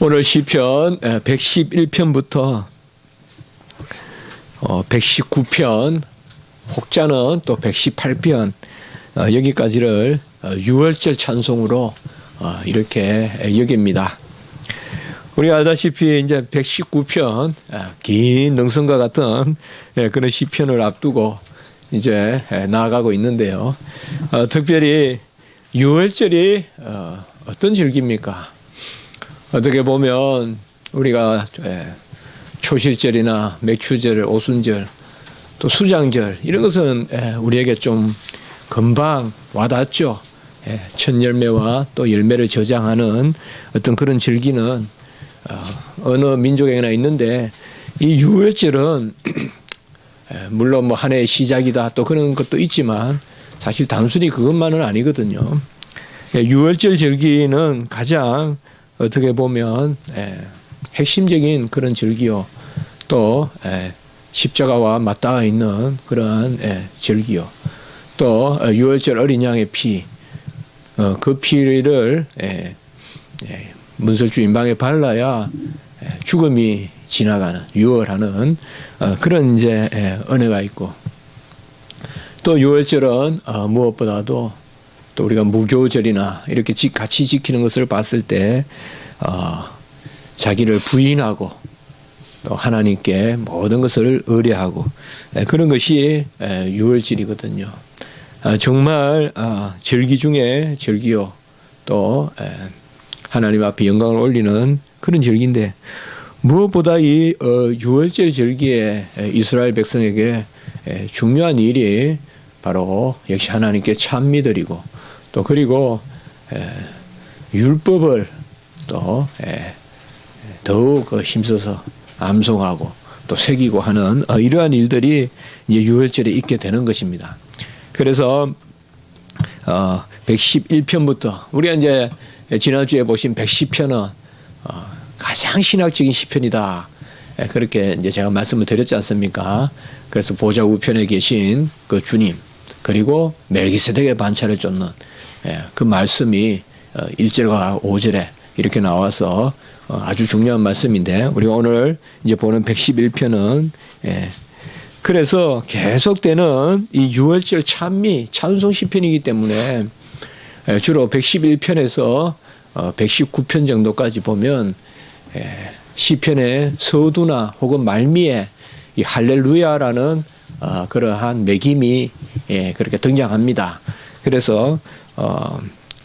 오늘 시편 111편부터 119편, 혹자는 또 118편 여기까지를 유월절 찬송으로 이렇게 여깁니다. 우리가 알다시피 이제 119편 긴 능선과 같은 그런 시편을 앞두고 이제 나아가고 있는데요. 특별히 유월절이 어떤 절기입니까? 어떻게 보면 우리가 초실절이나 맥추절, 오순절, 또 수장절 이런 것은 우리에게 좀 금방 와닿죠. 첫 열매와 또 열매를 저장하는 어떤 그런 절기는 어느 민족에나 있는데, 이 유월절은 물론 뭐 한 해의 시작이다 또 그런 것도 있지만 사실 단순히 그것만은 아니거든요. 유월절 절기는 가장 어떻게 보면 핵심적인 그런 절기요, 또 십자가와 맞닿아 있는 그런 절기요, 또 유월절 어린 양의 피, 그 피를 문설주 인방에 발라야 죽음이 지나가는, 유월하는 그런 이제 은혜가 있고, 또 유월절은 무엇보다도 또 우리가 무교절이나 이렇게 같이 지키는 것을 봤을 때 자기를 부인하고 또 하나님께 모든 것을 의뢰하고 그런 것이 유월절이거든요. 정말 절기 중에 절기요, 또 하나님 앞에 영광을 올리는 그런 절기인데, 무엇보다 이 유월절 절기에 이스라엘 백성에게 중요한 일이 바로 역시 하나님께 찬미드리고, 또 그리고 율법을 또 더욱 힘써서 암송하고 또 새기고 하는 이러한 일들이 이제 유월절에 있게 되는 것입니다. 그래서 111편부터 우리가 이제 지난주에 보신 110편은 가장 신학적인 시편이다, 그렇게 이제 제가 말씀을 드렸지 않습니까? 그래서 보좌 우편에 계신 그 주님, 그리고 멜기세덱의 반차를 쫓는 그 말씀이 1절과 5절에 이렇게 나와서 아주 중요한 말씀인데, 우리가 오늘 이제 보는 111편은 그래서 계속되는 이 유월절 찬미, 찬송 시편이기 때문에 주로 111편에서 119편 정도까지 보면 시편의 서두나 혹은 말미에 이 할렐루야라는 그러한 매김이 그렇게 등장합니다. 그래서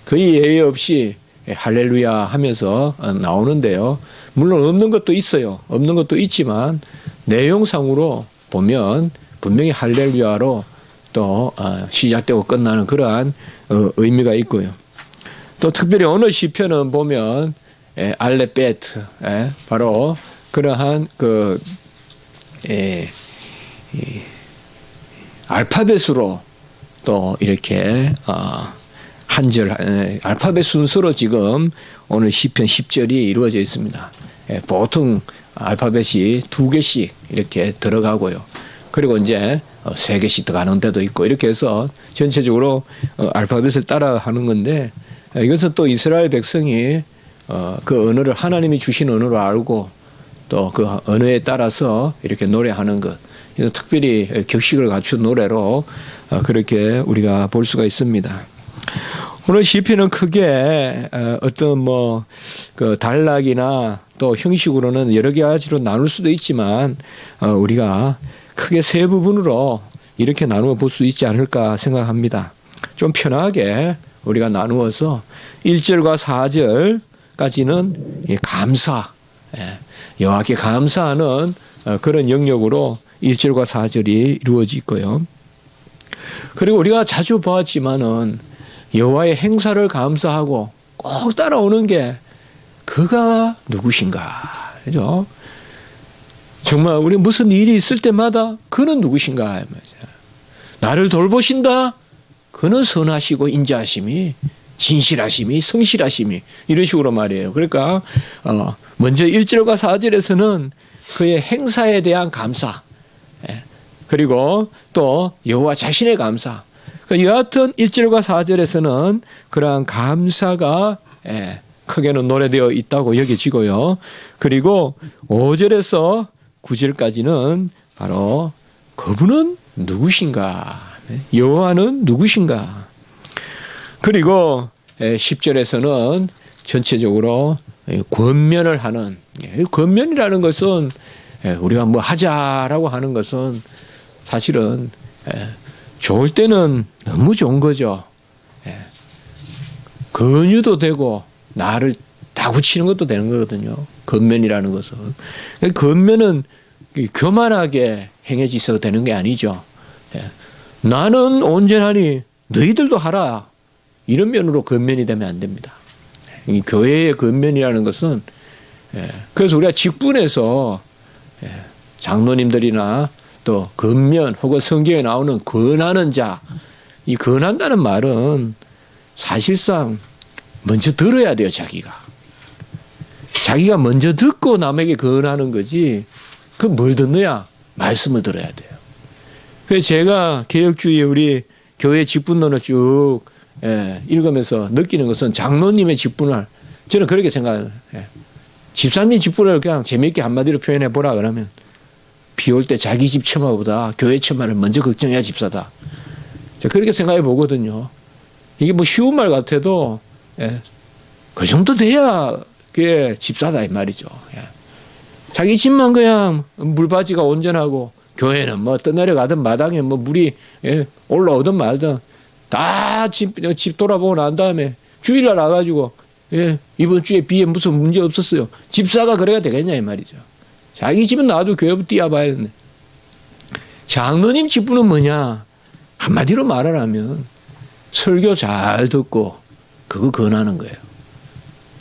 거의 예외 없이 할렐루야 하면서 나오는데요. 물론 없는 것도 있어요. 없는 것도 있지만 내용상으로 보면 분명히 할렐루야로 또 시작되고 끝나는 그러한 의미가 있고요. 또 특별히 어느 시편은 보면 알레베트, 바로 그러한 그 알파벳으로 또 이렇게 한 절, 알파벳 순서로 지금 오늘 시편 10절이 이루어져 있습니다. 보통 알파벳이 2개씩 이렇게 들어가고요. 그리고 이제 3개씩 들어가는 데도 있고, 이렇게 해서 전체적으로 알파벳을 따라 하는 건데, 이것은 또 이스라엘 백성이 그 언어를 하나님이 주신 언어로 알고 또 그 언어에 따라서 이렇게 노래하는 것, 특별히 격식을 갖춘 노래로 그렇게 우리가 볼 수가 있습니다. 오늘 시편은 크게 어떤 그 단락이나 또 형식으로는 여러 가지로 나눌 수도 있지만 우리가 크게 세 부분으로 이렇게 나누어 볼 수 있지 않을까 생각합니다. 좀 편하게 우리가 나누어서 1절과 4절까지는 감사, 여호와께 감사하는 그런 영역으로 1절과 4절이 이루어지고요. 그리고 우리가 자주 보았지만은 여호와의 행사를 감사하고 꼭 따라오는 게 그가 누구신가, 그죠? 정말 우리 무슨 일이 있을 때마다 그는 누구신가, 나를 돌보신다, 그는 선하시고 인자하심이, 진실하심이, 성실하심이, 이런 식으로 말이에요. 그러니까 먼저 1절과 4절에서는 그의 행사에 대한 감사, 그리고 또 여호와 자신의 감사, 여하튼 1절과 4절에서는 그러한 감사가 크게는 노래되어 있다고 여겨지고요. 그리고 5절에서 9절까지는 바로 그분은 누구신가? 여호와는 누구신가? 그리고 10절에서는 전체적으로 권면을 하는, 권면이라는 것은 우리가 뭐 하자라고 하는 것은 사실은 좋을 때는 너무 좋은 거죠. 권유도 되고 나를 다구치는 것도 되는 거거든요. 권면이라는 것은. 권면은 교만하게 행해져 있어도 되는 게 아니죠. 나는 온전하니 너희들도 하라. 이런 면으로 권면이 되면 안 됩니다. 이 교회의 권면이라는 것은 그래서 우리가 직분에서 장로님들이나 또 권면 혹은 성경에 나오는 권하는 자, 이 권한다는 말은 사실상 먼저 들어야 돼요. 자기가 먼저 듣고 남에게 권하는 거지. 그 뭘 듣느냐? 말씀을 들어야 돼요. 그래서 제가 개혁주의 우리 교회 직분론을 쭉 읽으면서 느끼는 것은 장로님의 직분을 저는 그렇게 생각해요. 집사님 직분을 그냥 재미있게 한마디로 표현해 보라 그러면 비 올 때 자기 집 처마보다 교회 처마를 먼저 걱정해야 집사다. 그렇게 생각해 보거든요. 이게 뭐 쉬운 말 같아도 그 정도 돼야 그게 집사다 이 말이죠. 자기 집만 그냥 물바지가 온전하고 교회는 뭐 떠내려가든 마당에 뭐 물이 올라오든 말든 다 집 돌아보고 난 다음에 주일날 와가지고 이번 주에 비에 무슨 문제 없었어요. 집사가 그래야 되겠냐 이 말이죠. 자기 집은 나도 교회부터 뛰어봐야 되는데 장로님 직분은 뭐냐? 한마디로 말하라면 설교 잘 듣고 그거 권하는 거예요.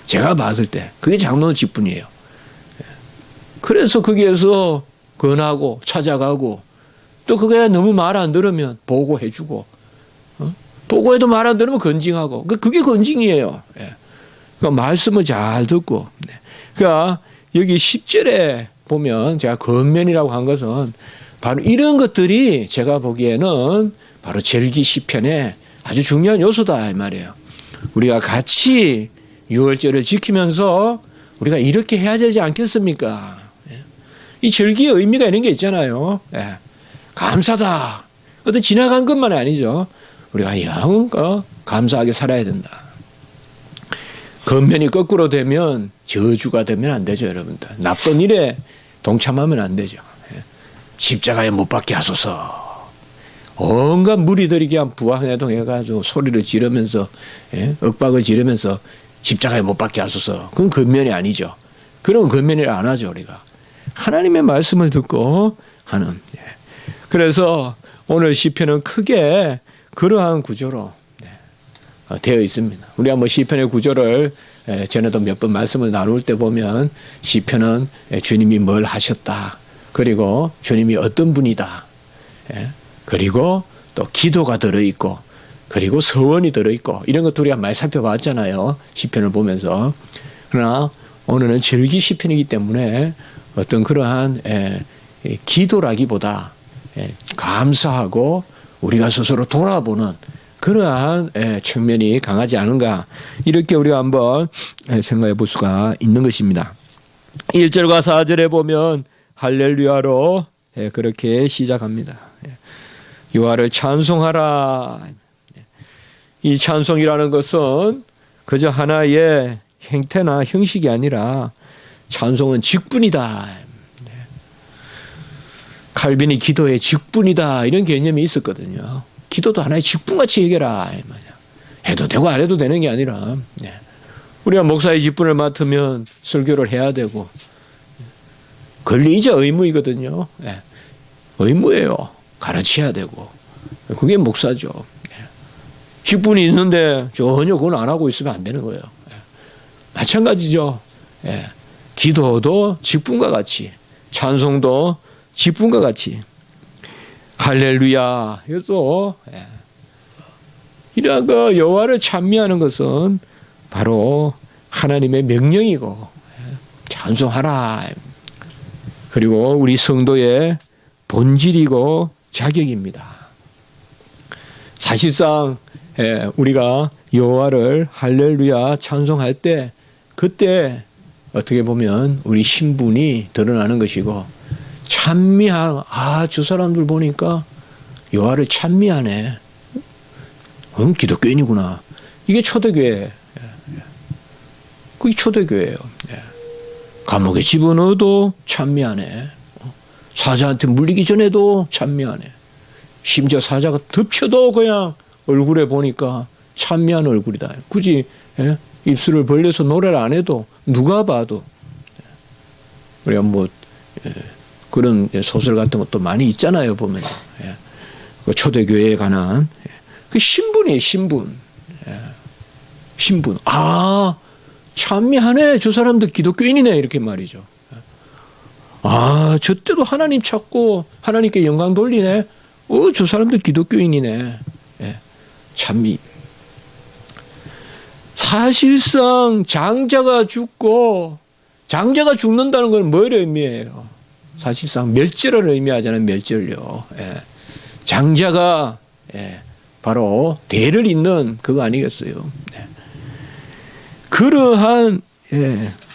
제가 봤을 때 그게 장로 직분이에요. 그래서 거기에서 권하고 찾아가고 또 그게 너무 말 안 들으면 보고해주고 보고해도 말 안 들으면 건징하고 그게 건징이에요. 그러니까 말씀을 잘 듣고 그러니까 여기 10절에 보면 제가 권면이라고 한 것은 바로 이런 것들이 제가 보기에는 바로 절기 시편의 아주 중요한 요소다 이 말이에요. 우리가 같이 유월절을 지키면서 우리가 이렇게 해야 되지 않겠습니까? 이 절기의 의미가 있는 게 있잖아요. 감사다. 어떤 지나간 것만 아니죠. 우리가 영원껏 감사하게 살아야 된다. 권면이 거꾸로 되면 저주가 되면 안 되죠, 여러분들. 나쁜 일에 동참하면 안 되죠. 십자가에 못 박게 하소서. 온갖 무리들이 그냥 부하행동 해가지고 소리를 지르면서 윽박을 지르면서 십자가에 못 박게 하소서. 그건 권면이 아니죠. 그런 권면을 안 하죠, 우리가. 하나님의 말씀을 듣고 하는. 그래서 오늘 시편은 크게 그러한 구조로 되어 있습니다. 우리가 뭐 시편의 구조를 전에도 몇 번 말씀을 나눌 때 보면 시편은 주님이 뭘 하셨다. 그리고 주님이 어떤 분이다. 그리고 또 기도가 들어있고 그리고 서원이 들어있고 이런 것도 우리가 많이 살펴봤잖아요. 시편을 보면서. 그러나 오늘은 절기 시편이기 때문에 어떤 그러한 기도라기보다 감사하고 우리가 스스로 돌아보는 그러한 측면이 강하지 않은가 이렇게 우리가 한번 생각해 볼 수가 있는 것입니다. 1절과 4절에 보면 할렐루야로 그렇게 시작합니다. 여호와를 찬송하라. 이 찬송이라는 것은 그저 하나의 행태나 형식이 아니라 찬송은 직분이다. 칼빈이 기도의 직분이다 이런 개념이 있었거든요. 기도도 하나의 직분같이 여겨라. 해도 되고 안 해도 되는 게 아니라 우리가 목사의 직분을 맡으면 설교를 해야 되고 권리이자 의무이거든요. 의무예요. 가르쳐야 되고 그게 목사죠. 직분이 있는데 전혀 그건 안 하고 있으면 안 되는 거예요. 마찬가지죠. 기도도 직분과 같이 찬송도 직분과 같이 할렐루야. 그래서 이러한 그 여호와를 찬미하는 것은 바로 하나님의 명령이고 찬송하라. 그리고 우리 성도의 본질이고 자격입니다. 사실상 우리가 여호와를 할렐루야 찬송할 때 그때 어떻게 보면 우리 신분이 드러나는 것이고 찬미한 저 사람들 보니까 여호와를 찬미하네. 기독교인이구나. 이게 초대교회. 그게 초대교회예요. 감옥에 집어넣어도 찬미하네. 사자한테 물리기 전에도 찬미하네. 심지어 사자가 덮쳐도 그냥 얼굴에 보니까 찬미한 얼굴이다. 굳이 입술을 벌려서 노래를 안 해도 누가 봐도 우리가 그런 소설 같은 것도 많이 있잖아요. 보면 그 초대교회에 관한 그 신분이에요. 신분. 찬미하네. 저 사람들 기독교인이네. 이렇게 말이죠. 저 때도 하나님 찾고 하나님께 영광 돌리네. 저 사람들 기독교인이네. 찬미. 사실상 장자가 죽는다는 건 뭘 의미해요? 사실상 멸절을 의미하잖아요. 멸절요. 장자가 바로 대를 잇는 그거 아니겠어요? 그러한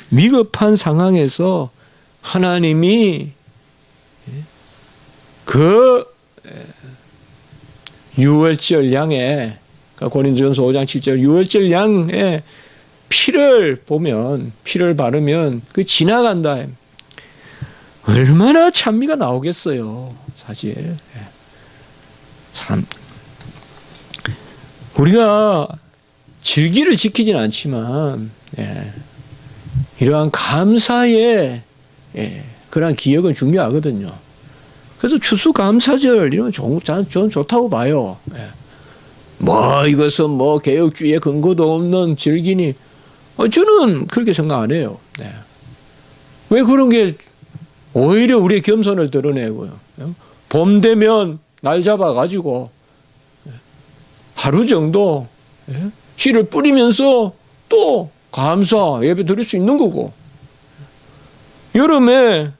위급한 상황에서 하나님이 그 유월절 양에 고린도전서 5장 7절 유월절 양의 피를 바르면 그 지나간다. 얼마나 찬미가 나오겠어요. 사실 우리가 절기를 지키지는 않지만 이러한 감사의 그러한 기억은 중요하거든요. 그래서 추수감사절 이런 건 저는 좋다고 봐요. 이것은 개혁주의에 근거도 없는 절기니 저는 그렇게 생각 안 해요. 왜 그런 게 오히려 우리의 겸손을 드러내고요. 봄 되면 날 잡아가지고 하루 정도 씨를 뿌리면서 또 감사 예배 드릴 수 있는 거고, 여름에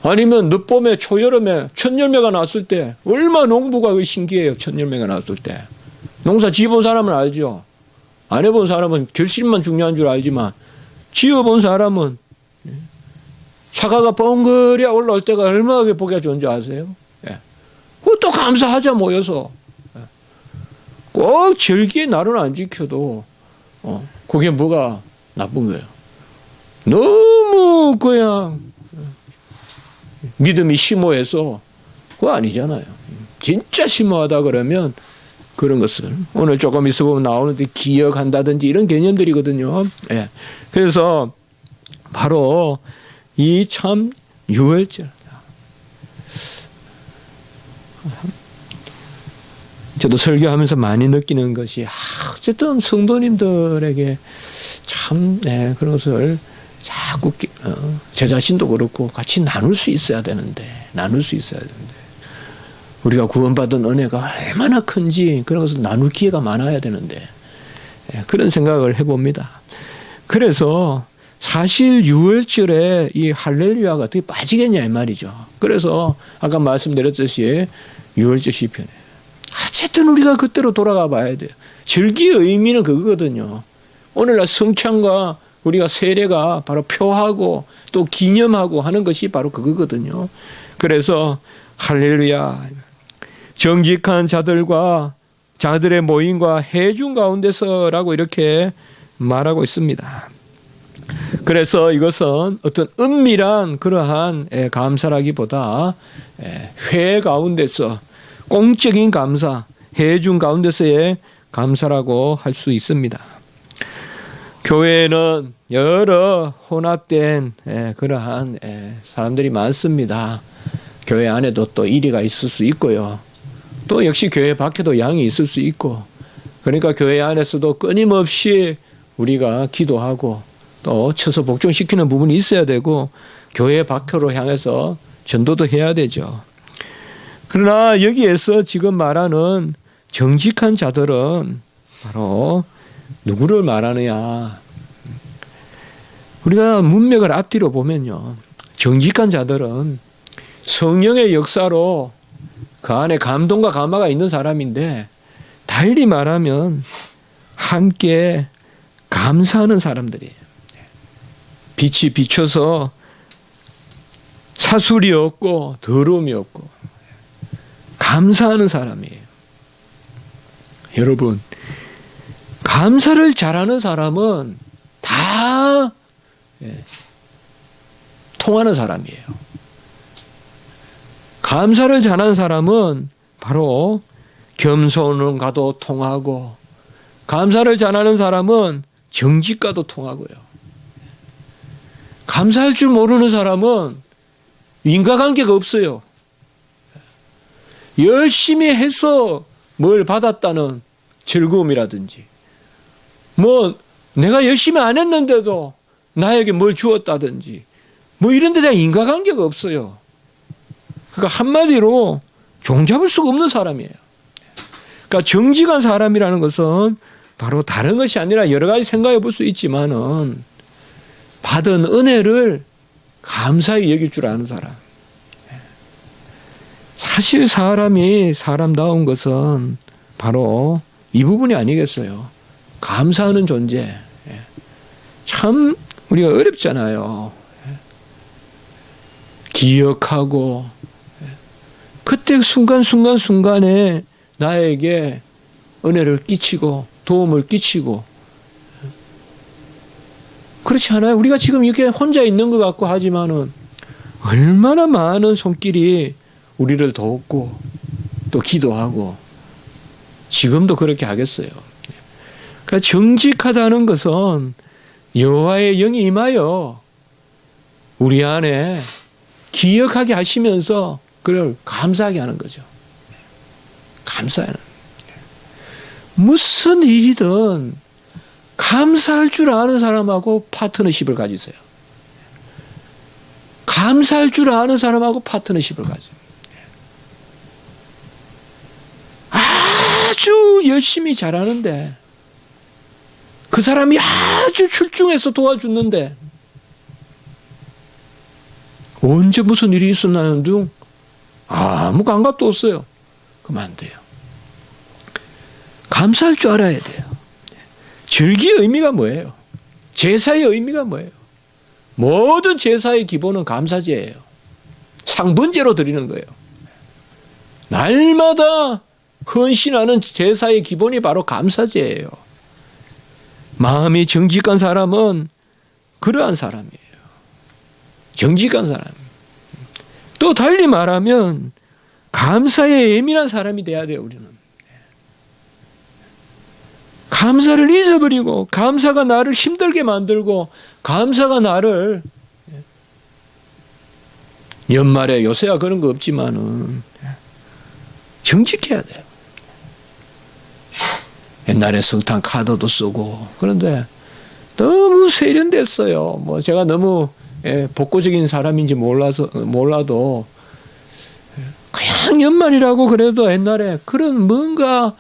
아니면 늦봄에 초여름에 첫 열매가 났을 때 얼마나 농부가 신기해요. 첫 열매가 났을 때 농사 지어본 사람은 알죠. 안 해본 사람은 결실만 중요한 줄 알지만 지어본 사람은 사과가 뻥그리 올라올 때가 얼마나 보기가 좋은지 아세요? 그것도 감사하자 모여서. 꼭 절기의 날은 안 지켜도 그게 뭐가 나쁜 거예요. 너무 그냥 믿음이 심오해서 그거 아니잖아요. 진짜 심오하다 그러면 그런 것을 오늘 조금 있어 보면 나오는데 기억한다든지 이런 개념들이거든요. 그래서 바로 이 참 유월절. 저도 설교하면서 많이 느끼는 것이 어쨌든 성도님들에게 참 그런 것을 자꾸 제 자신도 그렇고 같이 나눌 수 있어야 되는데 우리가 구원받은 은혜가 얼마나 큰지 그런 것을 나눌 기회가 많아야 되는데 그런 생각을 해봅니다. 그래서 사실 유월절에 이 할렐루야가 어떻게 빠지겠냐 이 말이죠. 그래서 아까 말씀드렸듯이 유월절 시편에 어쨌든 우리가 그때로 돌아가 봐야 돼요. 절기의 의미는 그거거든요. 오늘날 성찬과 우리가 세례가 바로 표하고 또 기념하고 하는 것이 바로 그거거든요. 그래서 할렐루야, 정직한 자들의 모임과 회중 가운데서라고 이렇게 말하고 있습니다. 그래서 이것은 어떤 은밀한 그러한 감사라기보다 회 가운데서 공적인 감사, 회중 가운데서의 감사라고 할 수 있습니다. 교회에는 여러 혼합된 그러한 사람들이 많습니다. 교회 안에도 또 이리가 있을 수 있고요. 또 역시 교회 밖에도 양이 있을 수 있고, 그러니까 교회 안에서도 끊임없이 우리가 기도하고 또 쳐서 복종시키는 부분이 있어야 되고, 교회 밖으로 향해서 전도도 해야 되죠. 그러나 여기에서 지금 말하는 정직한 자들은 바로 누구를 말하느냐. 우리가 문맥을 앞뒤로 보면요, 정직한 자들은 성령의 역사로 그 안에 감동과 감화가 있는 사람인데, 달리 말하면 함께 감사하는 사람들이에요. 빛이 비춰서 사술이 없고 더러움이 없고 감사하는 사람이에요. 여러분, 감사를 잘하는 사람은 다 통하는 사람이에요. 감사를 잘하는 사람은 바로 겸손은가도 통하고, 감사를 잘하는 사람은 정직과도 통하고요. 감사할 줄 모르는 사람은 인과관계가 없어요. 열심히 해서 뭘 받았다는 즐거움이라든지, 뭐 내가 열심히 안 했는데도 나에게 뭘 주었다든지, 뭐 이런 데 대한 인과관계가 없어요. 그러니까 한마디로 종잡을 수가 없는 사람이에요. 그러니까 정직한 사람이라는 것은 바로 다른 것이 아니라 여러 가지 생각해 볼 수 있지만은 받은 은혜를 감사히 여길 줄 아는 사람. 사실 사람이 사람다운 것은 바로 이 부분이 아니겠어요. 감사하는 존재. 참 우리가 어렵잖아요. 기억하고 그때 순간순간에 나에게 은혜를 끼치고 도움을 끼치고, 그렇지 않아요? 우리가 지금 이렇게 혼자 있는 것 같고 하지만은 얼마나 많은 손길이 우리를 돕고 또 기도하고, 지금도 그렇게 하겠어요. 그러니까 정직하다는 것은 여호와의 영이 임하여 우리 안에 기억하게 하시면서 그걸 감사하게 하는 거죠. 감사하는. 무슨 일이든 감사할 줄 아는 사람하고 파트너십을 가지세요. 감사할 줄 아는 사람하고 파트너십을 가져요. 아주 열심히 잘하는데, 그 사람이 아주 출중해서 도와주는데 언제 무슨 일이 있었나는 둥 아무 감각도 없어요. 그러면 안 돼요. 감사할 줄 알아야 돼요. 절기의 의미가 뭐예요? 제사의 의미가 뭐예요? 모든 제사의 기본은 감사제예요. 상번제로 드리는 거예요. 날마다 헌신하는 제사의 기본이 바로 감사제예요. 마음이 정직한 사람은 그러한 사람이에요. 정직한 사람. 또 달리 말하면 감사에 예민한 사람이 돼야 돼요, 우리는. 감사를 잊어버리고, 감사가 나를 힘들게 만들고, 감사가 나를, 연말에 요새야 그런 거 없지만은 정직해야 돼요. 옛날에 석탄 카드도 쓰고, 그런데 너무 세련됐어요. 뭐 제가 너무 복고적인 사람인지 몰라도 그냥 연말이라고 그래도 옛날에 그런 뭔가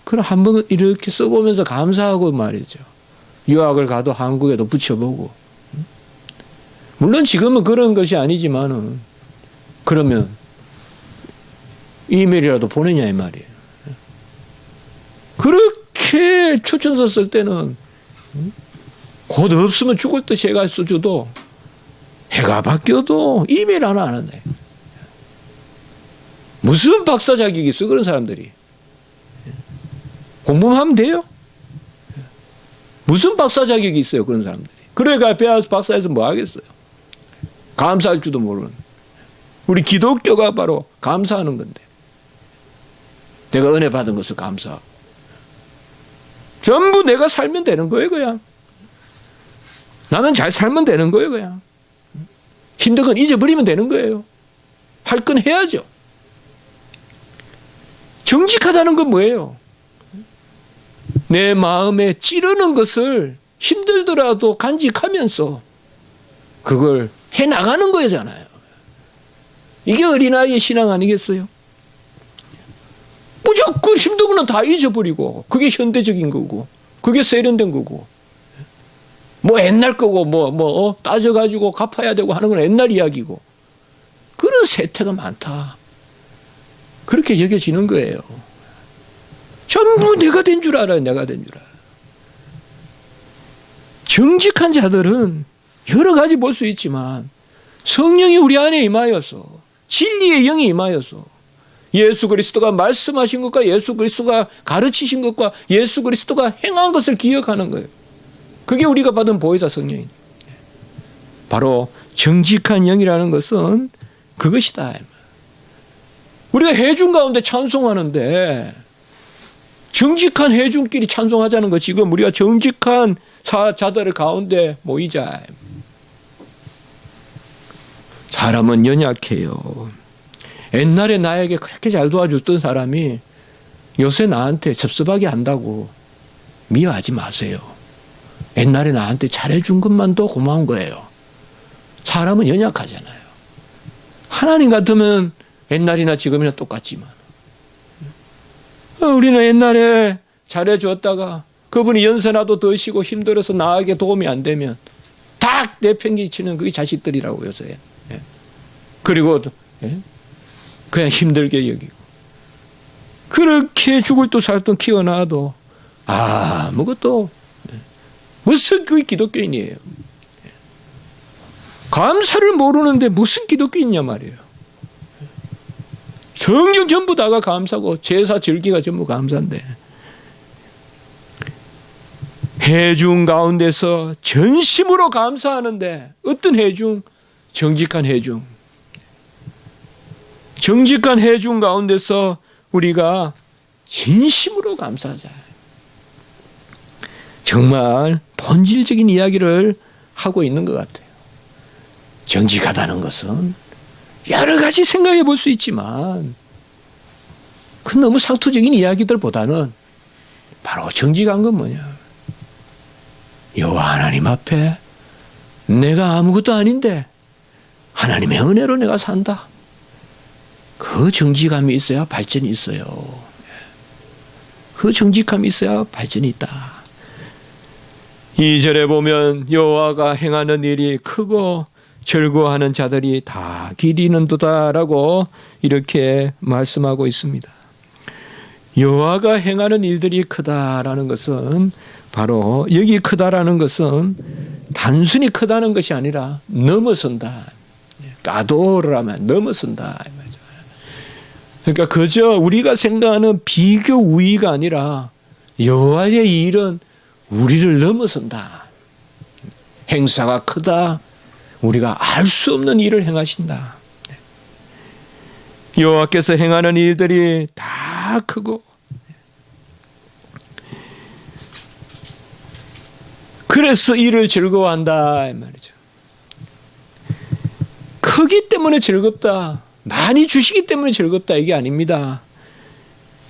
그런 한번 이렇게 써보면서 감사하고 말이죠. 유학을 가도 한국에도 붙여보고. 물론 지금은 그런 것이 아니지만은, 그러면 이메일이라도 보내냐 이 말이에요. 그렇게 추천서 쓸 때는 곧 없으면 죽을 듯이 해가 써줘도, 해가 바뀌어도 이메일 하나 안 한다. 무슨 박사 자격이 있어 그런 사람들이. 공부만 하면 돼요? 무슨 박사 자격이 있어요 그런 사람들이. 그러니까 배워서 박사에서 뭐 하겠어요. 감사할 줄도 모르는. 우리 기독교가 바로 감사하는 건데, 내가 은혜 받은 것을 감사하고, 전부 내가 살면 되는 거예요 그냥. 나는 잘 살면 되는 거예요 그냥. 힘든 건 잊어버리면 되는 거예요. 할 건 해야죠. 정직하다는 건 뭐예요? 내 마음에 찌르는 것을 힘들더라도 간직하면서 그걸 해나가는 거잖아요. 이게 어린아이의 신앙 아니겠어요? 무조건 힘든 거는 다 잊어버리고, 그게 현대적인 거고, 그게 세련된 거고, 뭐 옛날 거고, 따져가지고 갚아야 되고 하는 건 옛날 이야기고, 그런 세태가 많다. 그렇게 여겨지는 거예요. 전부 내가 된 줄 알아요. 내가 된 줄 알아요. 정직한 자들은 여러 가지 볼 수 있지만 성령이 우리 안에 임하여서 진리의 영이 임하여서 예수 그리스도가 말씀하신 것과 예수 그리스도가 가르치신 것과 예수 그리스도가 행한 것을 기억하는 거예요. 그게 우리가 받은 보혜사 성령이에요. 바로 정직한 영이라는 것은 그것이다. 우리가 회중 가운데 찬송하는데 정직한 회중끼리 찬송하자는 거, 지금 우리가 정직한 자들 가운데 모이자. 사람은 연약해요. 옛날에 나에게 그렇게 잘 도와줬던 사람이 요새 나한테 섭섭하게 한다고 미워하지 마세요. 옛날에 나한테 잘해준 것만도 고마운 거예요. 사람은 연약하잖아요. 하나님 같으면 옛날이나 지금이나 똑같지만 우리는 옛날에 잘해주었다가 그분이 연세나도 드시고 힘들어서 나에게 도움이 안 되면 딱 내팽개치는 그게 자식들이라고 요새. 그리고 그냥 힘들게 여기고 그렇게 죽을 듯 살 듯 키워놔도 아무것도 무슨 그 기독교인이에요. 감사를 모르는데 무슨 기독교인이냐 말이에요. 성경 전부 다가 감사고 제사 절기가 전부 감사인데 회중 가운데서 전심으로 감사하는데 어떤 회중? 정직한 회중. 정직한 회중 가운데서 우리가 진심으로 감사하자. 정말 본질적인 이야기를 하고 있는 것 같아요. 정직하다는 것은 여러 가지 생각해 볼 수 있지만 그 너무 상투적인 이야기들보다는 바로 정직한 건 뭐냐? 여호와 하나님 앞에 내가 아무것도 아닌데 하나님의 은혜로 내가 산다. 그 정직함이 있어야 발전이 있어요. 그 정직함이 있어야 발전이 있다. 2절에 보면 여호와가 행하는 일이 크고 즐거워하는 자들이 다 기리는도다라고 이렇게 말씀하고 있습니다. 여호와가 행하는 일들이 크다라는 것은 바로 여기 크다라는 것은 단순히 크다는 것이 아니라 넘어선다. 까도를 하면 넘어선다. 그러니까 그저 우리가 생각하는 비교 우위가 아니라 여호와의 일은 우리를 넘어선다. 행사가 크다. 우리가 알 수 없는 일을 행하신다. 여호와께서 행하는 일들이 다 크고 그래서 일을 즐거워한다 이 말이죠. 크기 때문에 즐겁다. 많이 주시기 때문에 즐겁다 이게 아닙니다.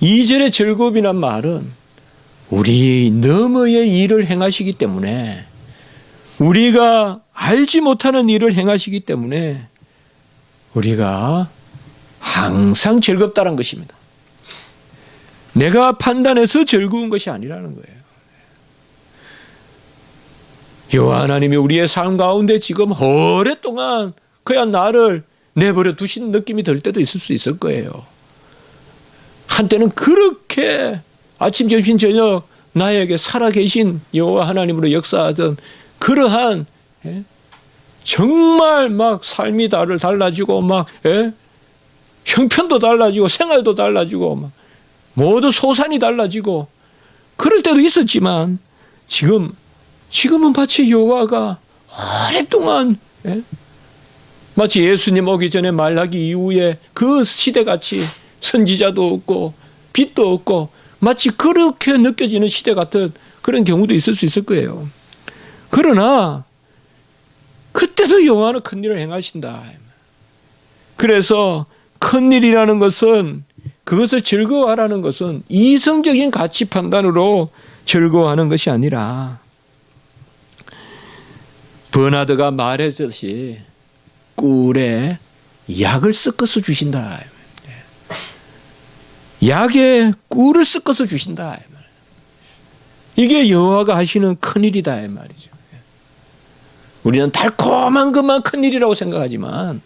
2절의 즐거움이란 말은 우리 너머의 일을 행하시기 때문에 우리가 알지 못하는 일을 행하시기 때문에 우리가 항상 즐겁다는 것입니다. 내가 판단해서 즐거운 것이 아니라는 거예요. 여호와 하나님이 우리의 삶 가운데 지금 오랫동안 그냥 나를 내버려 두신 느낌이 들 때도 있을 수 있을 거예요. 한때는 그렇게 아침, 점심, 저녁 나에게 살아계신 여호와 하나님으로 역사하던 그러한 정말 막 삶이 달라지고 막 형편도 달라지고 생활도 달라지고 막 모두 소산이 달라지고 그럴 때도 있었지만 지금은 마치 여호와가 오랫동안 마치 예수님 오기 전에 말라기 이후에 그 시대같이 선지자도 없고 빛도 없고 마치 그렇게 느껴지는 시대 같은 그런 경우도 있을 수 있을 거예요. 그러나 그때도 여호와는 큰 일을 행하신다. 그래서 큰 일이라는 것은 그것을 즐거워하라는 것은 이성적인 가치 판단으로 즐거워하는 것이 아니라 버나드가 말했듯이 꿀에 약을 섞어서 주신다. 약에 꿀을 섞어서 주신다. 이게 여호와가 하시는 큰일이다 이 말이죠. 우리는 달콤한 것만 큰일이라고 생각하지만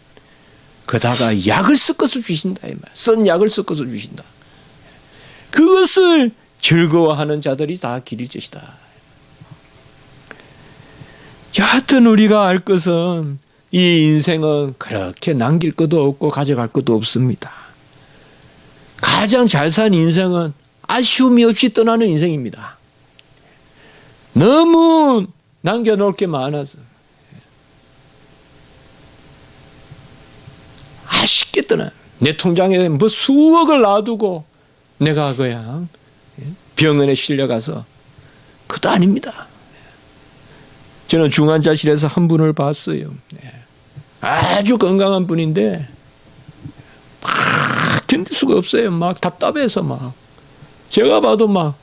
그다가 약을 섞어서 주신다 이 말. 쓴 약을 섞어서 주신다. 그것을 즐거워하는 자들이 다 기릴 것이다. 여하튼 우리가 알 것은 이 인생은 그렇게 남길 것도 없고 가져갈 것도 없습니다. 가장 잘 산 인생은 아쉬움이 없이 떠나는 인생입니다. 너무 남겨놓을 게 많아서 아쉽게 떠나요. 내 통장에 뭐 수억을 놔두고 내가 그냥 병원에 실려가서 그것도 아닙니다. 저는 중환자실에서 한 분을 봤어요. 아주 건강한 분인데 막 견딜 수가 없어요. 막 답답해서 막 제가 봐도 막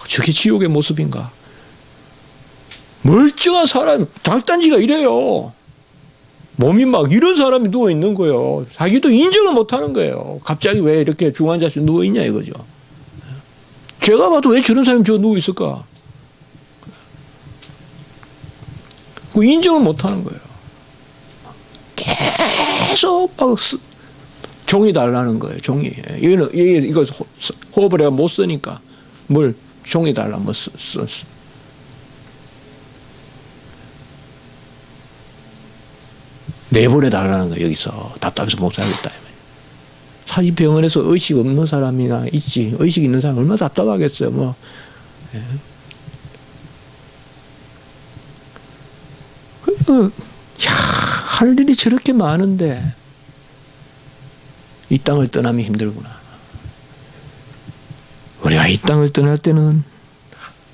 저게 지옥의 모습인가. 멀쩡한 사람 달단지가 이래요. 몸이 막 이런 사람이 누워 있는 거예요. 자기도 인정을 못 하는 거예요. 갑자기 왜 이렇게 중환자실 누워 있냐 이거죠. 제가 봐도 왜 저런 사람이 저 누워 있을까? 그 인정을 못 하는 거예요. 계속 막 종이 달라는 거예요. 종이. 이거 호흡을 내가 못 쓰니까 뭘 종이 달라 뭐 내보내 달라는 거예요. 여기서 답답해서 못 살겠다. 사실 병원에서 의식 없는 사람이나 있지. 의식 있는 사람 얼마나 답답하겠어요. 뭐. 할 일이 저렇게 많은데 이 땅을 떠나면 힘들구나. 우리가 이 땅을 떠날 때는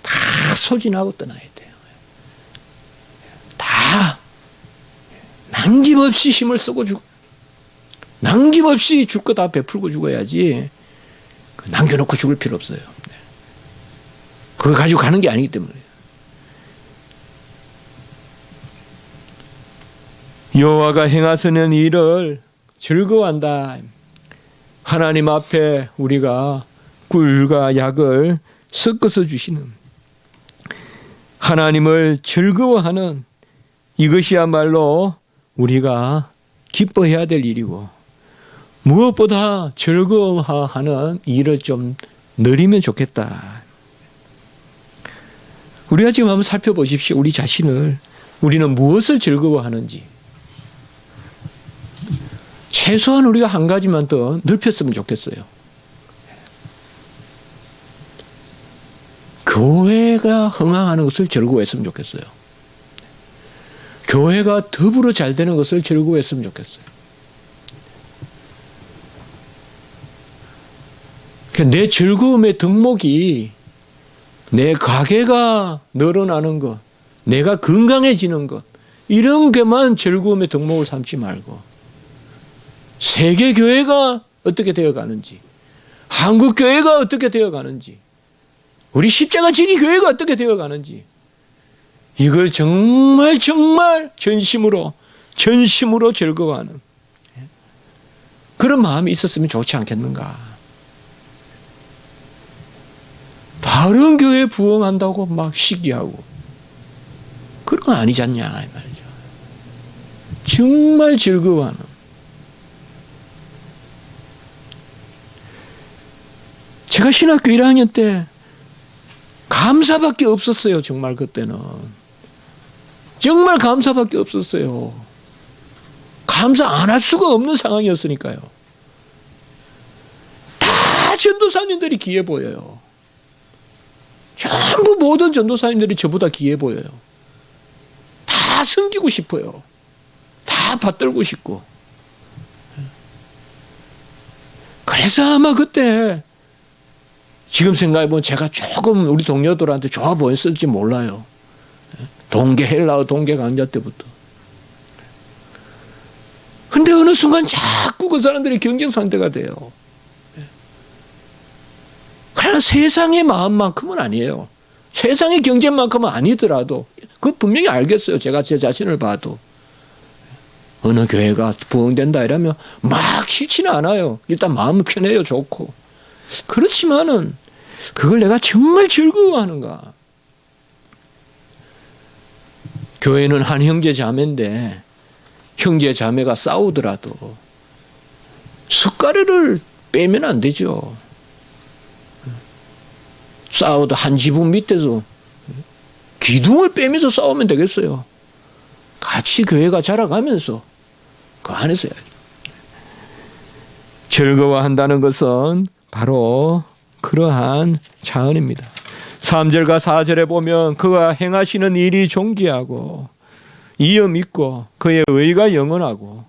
다 소진하고 떠나야 돼요. 다 남김없이 힘을 쓰고 남김없이 줄 거 다 베풀고 죽어야지 남겨놓고 죽을 필요 없어요. 그거 가지고 가는 게 아니기 때문에. 여호와가 행하시는 일을 즐거워한다. 하나님 앞에 우리가 꿀과 약을 섞어서 주시는 하나님을 즐거워하는 이것이야말로 우리가 기뻐해야 될 일이고 무엇보다 즐거워하는 일을 좀 누리면 좋겠다. 우리가 지금 한번 살펴보십시오. 우리 자신을. 우리는 무엇을 즐거워하는지. 최소한 우리가 한 가지만 더 넓혔으면 좋겠어요. 교회가 흥황하는 것을 즐거워했으면 좋겠어요. 교회가 더불어 잘 되는 것을 즐거워했으면 좋겠어요. 내 즐거움의 덕목이 내 가게가 늘어나는 것, 내가 건강해지는 것, 이런 게만 즐거움의 덕목을 삼지 말고 세계교회가 어떻게 되어가는지, 한국교회가 어떻게 되어가는지, 우리 십자가 지기 교회가 어떻게 되어가는지 이걸 정말 전심으로 즐거워하는 그런 마음이 있었으면 좋지 않겠는가. 다른 교회 부흥한다고 막 시기하고 그런 건 아니지 않냐 이 말이죠. 정말 즐거워하는. 제가 신학교 1학년 때 감사밖에 없었어요. 정말 그때는. 정말 감사밖에 없었어요. 감사 안 할 수가 없는 상황이었으니까요. 다 전도사님들이 귀해 보여요. 전부 모든 전도사님들이 저보다 귀해 보여요. 다 섬기고 싶어요. 다 받들고 싶고. 그래서 아마 그때 지금 생각해보면 제가 조금 우리 동료들한테 좋아 보였을지 몰라요. 헬라어 동계 강좌 때부터. 근데 어느 순간 자꾸 그 사람들이 경쟁 상대가 돼요. 그러나 세상의 마음만큼은 아니에요. 세상의 경쟁만큼은 아니더라도 그거 분명히 알겠어요. 제가 제 자신을 봐도. 어느 교회가 부흥된다 이러면 막 싫지는 않아요. 일단 마음은 편해요. 좋고. 그렇지만은 그걸 내가 정말 즐거워하는가. 교회는 한 형제 자매인데 형제 자매가 싸우더라도 숟가락을 빼면 안 되죠. 싸워도 한 지붕 밑에서 기둥을 빼면서 싸우면 되겠어요. 같이 교회가 자라가면서 그 안에서 즐거워한다는 것은 바로 그러한 차원입니다. 3절과 4절에 보면 그가 행하시는 일이 존귀하고 이음 있고 그의 의가 영원하고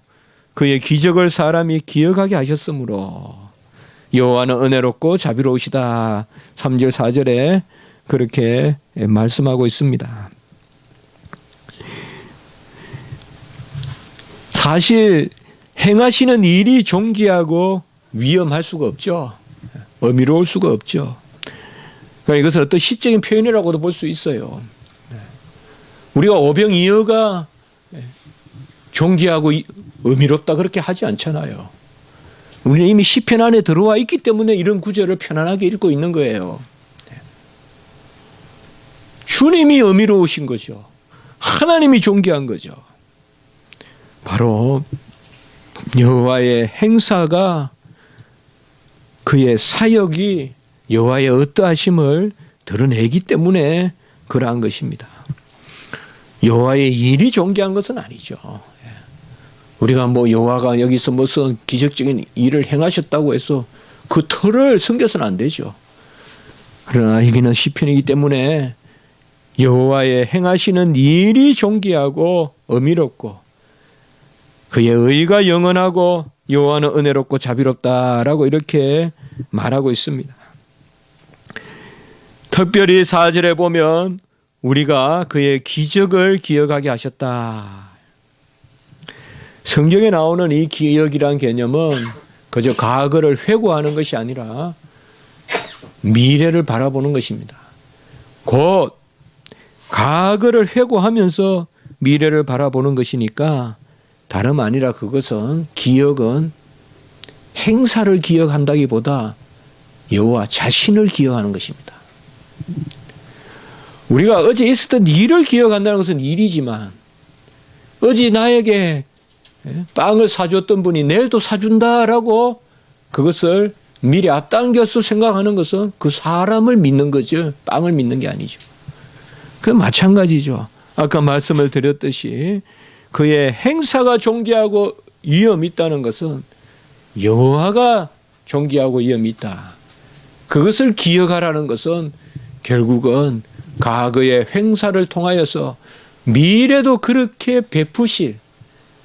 그의 기적을 사람이 기억하게 하셨으므로 여호와는 은혜롭고 자비로우시다. 3절 4절에 그렇게 말씀하고 있습니다. 사실 행하시는 일이 존귀하고 위험할 수가 없죠. 어미로울 수가 없죠. 그러니까 이것은 어떤 시적인 표현이라고도 볼 수 있어요. 우리가 오병이어가 존귀하고 의미롭다 그렇게 하지 않잖아요. 우리는 이미 시편 안에 들어와 있기 때문에 이런 구절을 편안하게 읽고 있는 거예요. 주님이 의미로우신 거죠. 하나님이 존귀한 거죠. 바로 여호와의 행사가 그의 사역이 여호와의 어떠하심을 드러내기 때문에 그러한 것입니다. 여호와의 일이 존귀한 것은 아니죠. 우리가 뭐 여호와가 여기서 무슨 기적적인 일을 행하셨다고 해서 그 틀을 숨겨서는 안 되죠. 그러나 여기는 시편이기 때문에 여호와의 행하시는 일이 존귀하고 의미롭고 그의 의가 영원하고 여호와는 은혜롭고 자비롭다라고 이렇게 말하고 있습니다. 특별히 4절에 보면 우리가 그의 기적을 기억하게 하셨다. 성경에 나오는 이 기억이란 개념은 그저 과거를 회고하는 것이 아니라 미래를 바라보는 것입니다. 곧 과거를 회고하면서 미래를 바라보는 것이니까 다름 아니라 그것은 기억은 행사를 기억한다기보다 여호와 자신을 기억하는 것입니다. 우리가 어제 있었던 일을 기억한다는 것은 일이지만 어제 나에게 빵을 사줬던 분이 내일도 사준다라고 그것을 미리 앞당겨서 생각하는 것은 그 사람을 믿는 거죠. 빵을 믿는 게 아니죠. 그 마찬가지죠. 아까 말씀을 드렸듯이 그의 행사가 존귀하고 위엄이 있다는 것은 여호와가 존귀하고 위엄이 있다. 그것을 기억하라는 것은 결국은 과거의 행사를 통하여서 미래도 그렇게 베푸실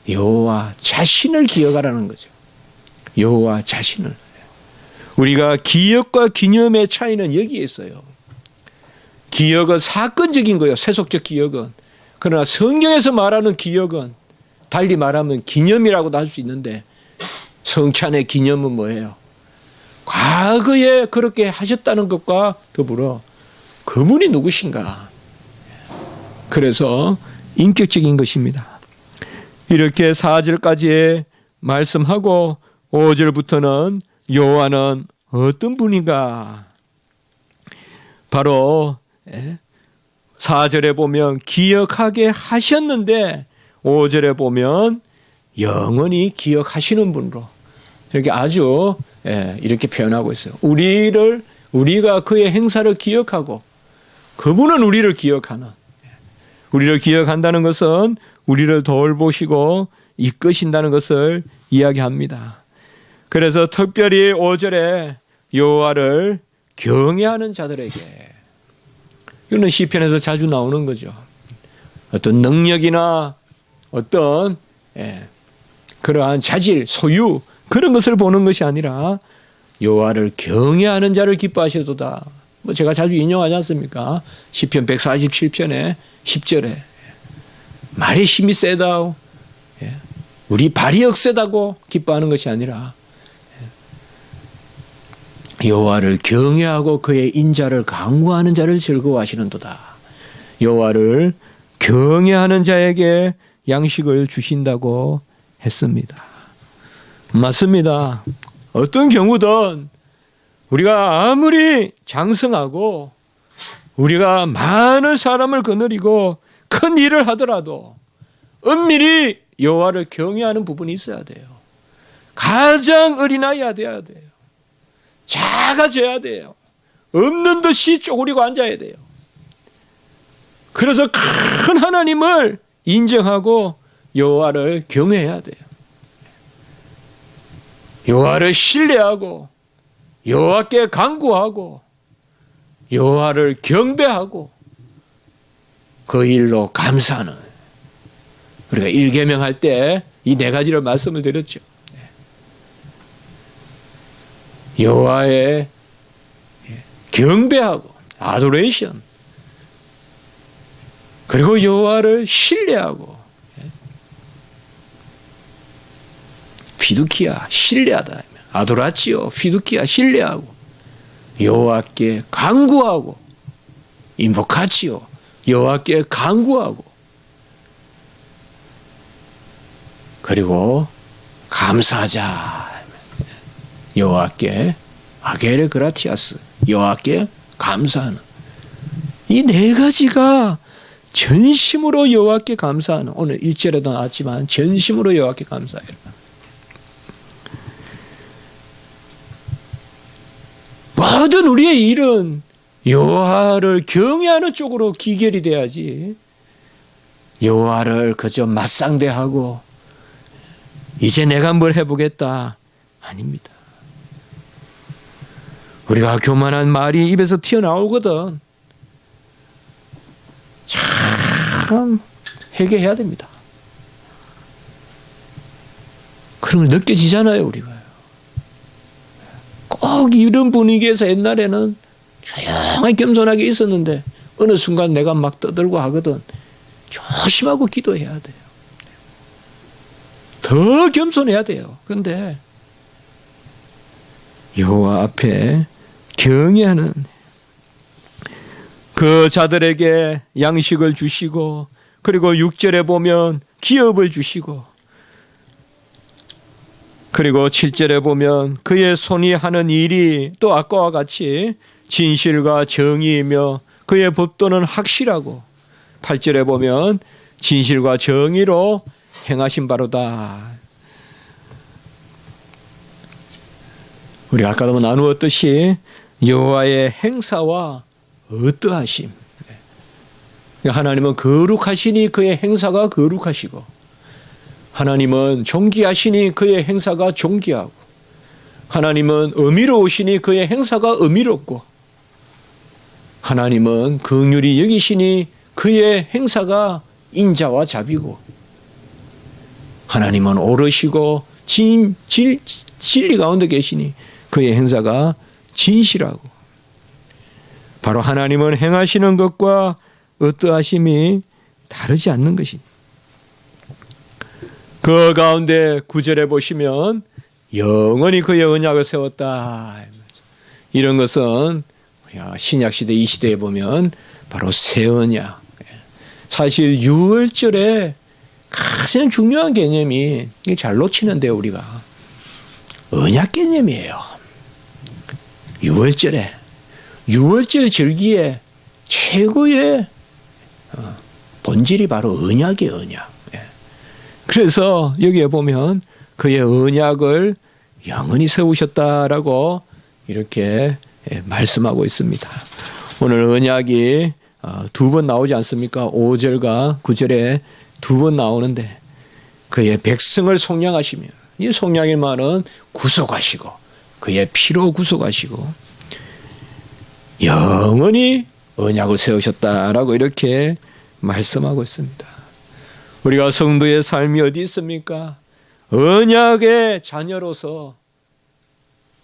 여호와 자신을 기억하라는 거죠. 여호와 자신을. 우리가 기억과 기념의 차이는 여기에 있어요. 기억은 사건적인 거예요. 세속적 기억은. 그러나 성경에서 말하는 기억은 달리 말하면 기념이라고도 할 수 있는데 성찬의 기념은 뭐예요? 과거에 그렇게 하셨다는 것과 더불어 그분이 누구신가? 그래서 인격적인 것입니다. 이렇게 4절까지 말씀하고 5절부터는 여호와는 어떤 분인가? 바로 4절에 보면 기억하게 하셨는데 5절에 보면 영원히 기억하시는 분으로 이렇게 아주 이렇게 표현하고 있어요. 우리가 그의 행사를 기억하고 그분은 우리를 기억하는, 우리를 기억한다는 것은 우리를 돌보시고 이끄신다는 것을 이야기합니다. 그래서 특별히 5절에 여호와를 경외하는 자들에게, 이거는 시편에서 자주 나오는 거죠. 어떤 능력이나 어떤 그러한 자질, 소유 그런 것을 보는 것이 아니라 여호와를 경외하는 자를 기뻐하시도다. 뭐 제가 자주 인용하지 않습니까? 시편 147편에 10절에 말의 힘이 세다, 우리 발이 억세다고 기뻐하는 것이 아니라 여호와를 경외하고 그의 인자를 강구하는 자를 즐거워하시는도다. 여호와를 경외하는 자에게 양식을 주신다고 했습니다. 맞습니다. 어떤 경우든 우리가 아무리 장성하고 우리가 많은 사람을 거느리고 큰 일을 하더라도 은밀히 여호와를 경외하는 부분이 있어야 돼요. 가장 어린아이야 돼야 돼요. 작아져야 돼요. 없는 듯이 쪼그리고 앉아야 돼요. 그래서 큰 하나님을 인정하고 여호와를 경외해야 돼요. 여호와를 신뢰하고 여호와께 간구하고 여호와를 경배하고 그 일로 감사하는, 우리가 일계명 할 때 이 네 가지를 말씀을 드렸죠. 여호와의 경배하고 아도레이션, 그리고 여호와를 신뢰하고, 피두키아 신뢰하다, 아도라치오 피두키아 신뢰하고, 여호와께 간구하고, 인보카치오 여호와께 간구하고, 그리고 감사하자, 여호와께 아게레 그라티아스, 여호와께 감사하는, 이 네 가지가 전심으로 여호와께 감사하는, 오늘 1절에도 나왔지만 전심으로 여호와께 감사해요. 모든 우리의 일은 여호와를 경외하는 쪽으로 기결이 돼야지, 여호와를 그저 맞상대하고 이제 내가 뭘 해보겠다, 아닙니다. 우리가 교만한 말이 입에서 튀어나오거든 참 회개해야 됩니다. 그런 걸 느껴지잖아요. 우리가 꼭 이런 분위기에서 옛날에는 조용하게 겸손하게 있었는데 어느 순간 내가 막 떠들고 하거든. 조심하고 기도해야 돼요. 더 겸손해야 돼요. 그런데 여호와 앞에 경외하는 그 자들에게 양식을 주시고, 그리고 6절에 보면 기업을 주시고, 그리고 7절에 보면 그의 손이 하는 일이 또 아까와 같이 진실과 정의이며 그의 법도는 확실하고, 8절에 보면 진실과 정의로 행하신 바로다. 우리 아까도 나누었듯이 여호와의 행사와 어떠하심, 하나님은 거룩하시니 그의 행사가 거룩하시고, 하나님은 존귀하시니 그의 행사가 존귀하고, 하나님은 의미로우시니 그의 행사가 의미롭고, 하나님은 긍휼히 여기시니 그의 행사가 인자와 자비고, 하나님은 오르시고 진리 가운데 계시니 그의 행사가 진실하고, 바로 하나님은 행하시는 것과 어떠하심이 다르지 않는 것이니, 그 가운데 9절에 보시면 영원히 그의 언약을 세웠다. 이런 것은 신약시대 이 시대에 보면 바로 새 언약. 사실 6월절에 가장 중요한 개념이, 이게 잘 놓치는데요, 우리가 언약 개념이에요. 6월절에 6월절 절기의 최고의 본질이 바로 언약이에요, 언약. 그래서 여기에 보면 그의 언약을 영원히 세우셨다라고 이렇게 말씀하고 있습니다. 오늘 언약이 두 번 나오지 않습니까? 5절과 9절에 두 번 나오는데, 그의 백성을 속량하시며, 이 속량의 말은 구속하시고 그의 피로 구속하시고 영원히 언약을 세우셨다라고 이렇게 말씀하고 있습니다. 우리가 성도의 삶이 어디 있습니까? 언약의 자녀로서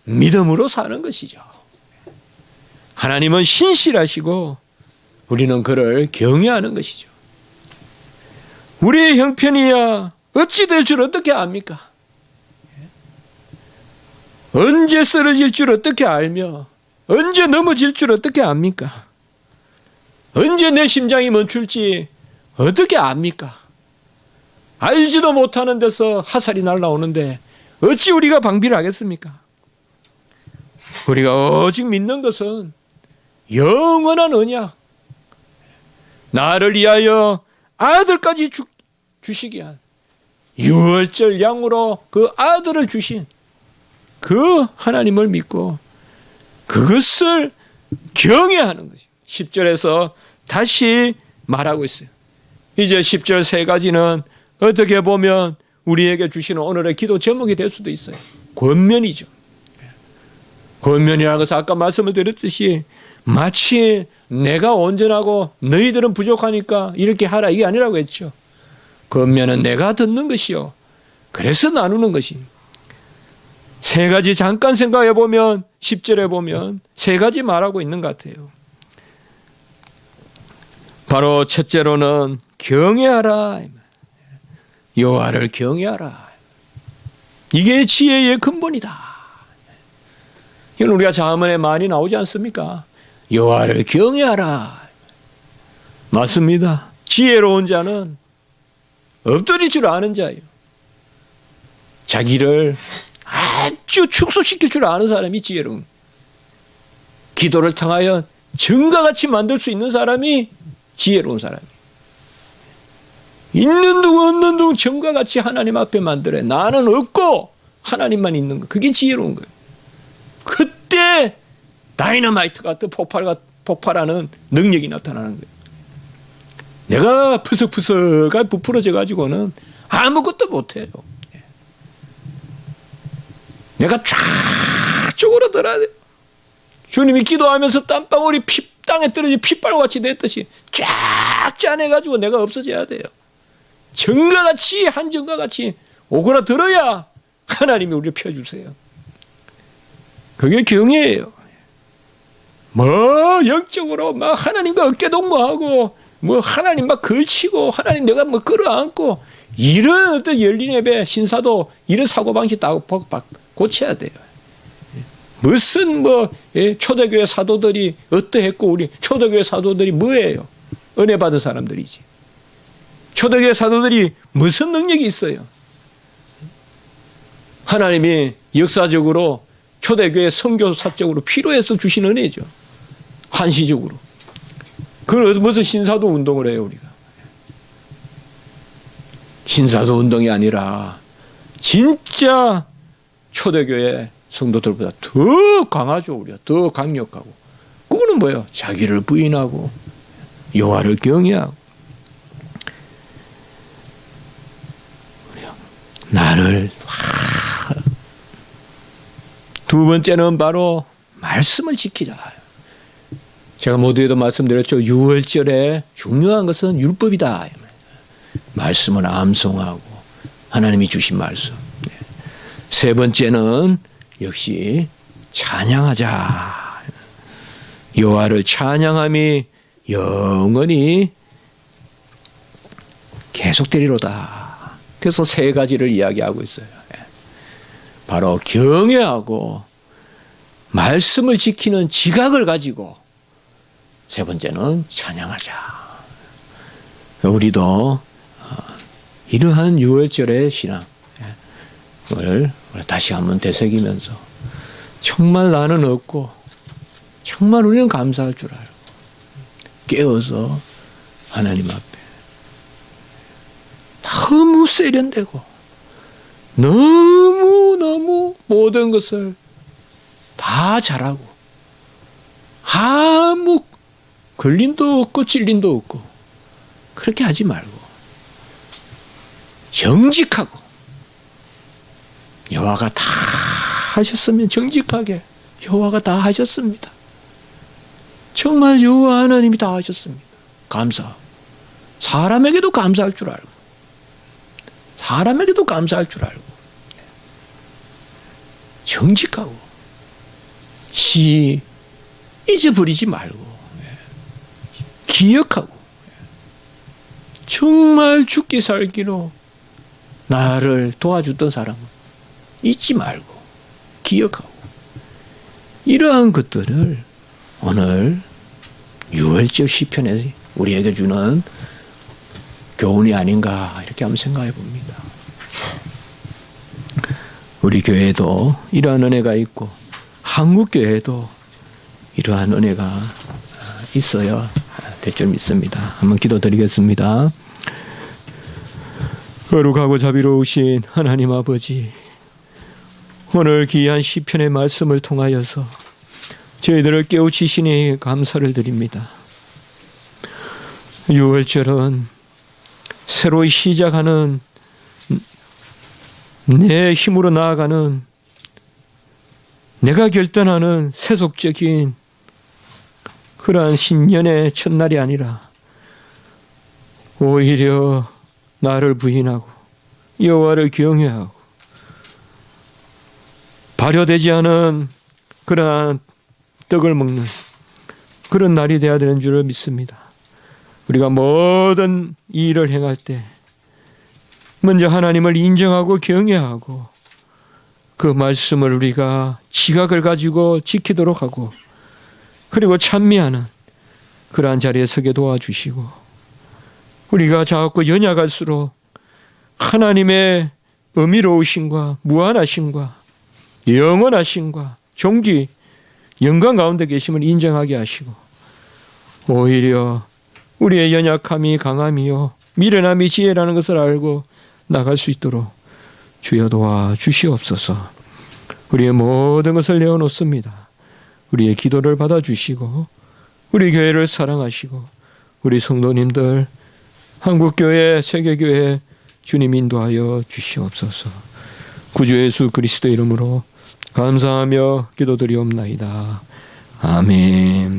믿음으로 사는 것이죠. 하나님은 신실하시고 우리는 그를 경외하는 것이죠. 우리의 형편이야 어찌 될 줄 어떻게 압니까? 언제 쓰러질 줄 어떻게 알며 언제 넘어질 줄 어떻게 압니까? 언제 내 심장이 멈출지 어떻게 압니까? 알지도 못하는 데서 화살이 날아오는데 어찌 우리가 방비를 하겠습니까? 우리가 오직 믿는 것은 영원한 언약, 나를 위하여 아들까지 주시게 한 유월절 양으로 그 아들을 주신 그 하나님을 믿고 그것을 경외하는 것입니다. 10절에서 다시 말하고 있어요. 이제 10절 세 가지는 어떻게 보면 우리에게 주시는 오늘의 기도 제목이 될 수도 있어요. 권면이죠. 권면이라는 것은 아까 말씀을 드렸듯이 마치 내가 온전하고 너희들은 부족하니까 이렇게 하라 이게 아니라고 했죠. 권면은 내가 듣는 것이요. 그래서 나누는 것이. 세 가지 잠깐 생각해 보면 10절에 보면 세 가지 말하고 있는 것 같아요. 바로 첫째로는 경외하라. 여호와를 경외하라. 이게 지혜의 근본이다. 이건 우리가 자문에 많이 나오지 않습니까? 여호와를 경외하라. 맞습니다. 지혜로운 자는 엎드릴 줄 아는 자예요. 자기를 아주 축소시킬 줄 아는 사람이 지혜로운. 기도를 통하여 정과 같이 만들 수 있는 사람이 지혜로운 사람이에요. 있는 둥 없는 둥 정과 같이 하나님 앞에 만들어요. 나는 없고 하나님만 있는 거. 그게 지혜로운 거예요. 그때 다이너마이트 같은 폭발하는 능력이 나타나는 거예요. 내가 푸석푸석하게 부풀어져 가지고는 아무것도 못해요. 내가 좌쪽으로 들어야 돼요. 주님이 기도하면서 땀방울이 땅에 떨어져 핏발같이 됐듯이 쫙 짜내가지고 내가 없어져야 돼요. 정과 같이 한정과 같이 오그라들어야 하나님이 우리를 펴주세요. 그게 경외예요. 뭐 영적으로 막 하나님과 어깨동무하고 뭐 하나님 막 걸치고 하나님 내가 뭐 끌어안고 이런 어떤 열린 예배 신사도 이런 사고방식 다 고쳐야 돼요. 무슨 뭐 초대교회 사도들이 어떠했고 우리 초대교회 사도들이 뭐예요? 은혜 받은 사람들이지. 초대교회 사도들이 무슨 능력이 있어요? 하나님이 역사적으로 초대교회 선교사적으로 필요해서 주신 은혜죠. 한시적으로. 그걸 무슨 신사도 운동을 해요 우리가. 신사도 운동이 아니라 진짜 초대교회 성도들보다 더 강하죠. 우리가 더 강력하고. 그거는 뭐예요? 자기를 부인하고 여호와를 경외하고 나를. 두 번째는 바로 말씀을 지키자. 제가 모두에도 말씀드렸죠. 유월절에 중요한 것은 율법이다. 말씀을 암송하고 하나님이 주신 말씀. 세 번째는 역시 찬양하자. 여호와를 찬양함이 영원히 계속되리로다. 그래서 세 가지를 이야기하고 있어요. 바로 경외하고 말씀을 지키는 지각을 가지고 세 번째는 찬양하자. 우리도 이러한 유월절의 신앙을 다시 한번 되새기면서 정말 나는 없고 정말 우리는 감사할 줄 알고 깨어서 하나님 앞에 너무 세련되고 너무 모든 것을 다 잘하고 아무 걸림도 없고 찔림도 없고 그렇게 하지 말고 정직하고 여호와가 다 하셨으면 정직하게 여호와가 다 하셨습니다. 정말 여호와 하나님이 다 하셨습니다. 감사. 사람에게도 감사할 줄 알고 사람에게도 감사할 줄 알고 정직하고 잊어버리지 말고 기억하고 정말 죽기 살기로 나를 도와줬던 사람은 잊지 말고 기억하고 이러한 것들을 오늘 6월절 시편에 우리에게 주는 교훈이 아닌가 이렇게 한번 생각해 봅니다. 우리 교회도 이러한 은혜가 있고 한국 교회도 이러한 은혜가 있어야 될 줄 믿습니다. 한번 기도드리겠습니다. 거룩하고 자비로우신 하나님 아버지, 오늘 귀한 시편의 말씀을 통하여서 저희들을 깨우치시니 감사를 드립니다. 6월절은 새로 시작하는, 내 힘으로 나아가는, 내가 결단하는 세속적인 그러한 신년의 첫날이 아니라 오히려 나를 부인하고 여호와를 경외하고 발효되지 않은 그러한 떡을 먹는 그런 날이 되어야 되는 줄을 믿습니다. 우리가 모든 일을 행할 때 먼저 하나님을 인정하고 경외하고 그 말씀을 우리가 지각을 가지고 지키도록 하고 그리고 찬미하는 그러한 자리에 서게 도와주시고 우리가 자꾸 연약할수록 하나님의 의미로우심과 무한하심과 영원하심과 존귀 영광 가운데 계심을 인정하게 하시고 오히려 우리의 연약함이 강함이요 미련함이 지혜라는 것을 알고 나갈 수 있도록 주여 도와주시옵소서. 우리의 모든 것을 내어놓습니다. 우리의 기도를 받아주시고 우리 교회를 사랑하시고 우리 성도님들 한국교회 세계교회 주님 인도하여 주시옵소서. 구주 예수 그리스도 이름으로 감사하며 기도드리옵나이다. 아멘.